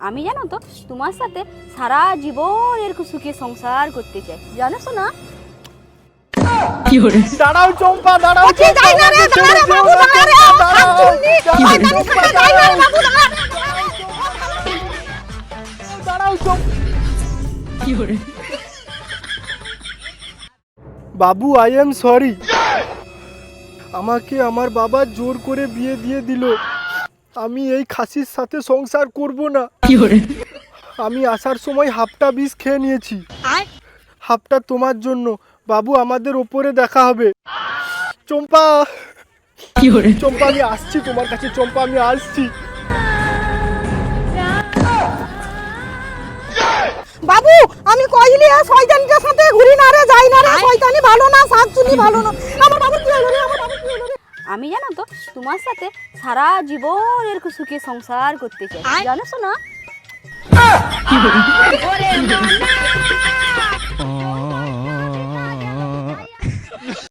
আমি জানো তো তোমার সাথে সারা জীবন এরকম সুখে সংসার করতে চাই, জানো শোনা। দাঁড়াও চম্পা, দাঁড়াও চম্পা, যাই না রে, আমাকে দাঁড়া রে ছেড়ে বাবু, যেও না, দাঁড়া রে, চম্পা, হাত দাঁড়াও। চুন্নি, দাঁড়াও শয়তানি চম্পা, সাথে যাই না রে বাবু, দাঁড়া। দাঁড়াও চম্পা। বাবু, আই এম সরি। আমাকে আমার বাবা জোর করে বিয়ে দিয়ে দিল। আমি এই খাসির সাথে সংসার করব না। আমি আসার সময় হাফটা বিষ খেয়ে নিয়েছি, হাফটা তোমার জন্য। বাবু, আমাদের ওপরে দেখা হবে। চম্পা, চম্পা আমি আসছি তোমার কাছে, চম্পা আমি আসছি। বাবু আমি কইলি আর শয়তানিটার সাথে ঘুরি না রে, যাই না রে, শয়তানি ভালো না, শাকচুনি ভালো না। আমার বাবু কি হলো রে, আমার বাবু কি হলো রে? আমি জানো তো তোমার সাথে সারা জীবন এরকম সুখে সংসার করতে চাই, জানো শোনা।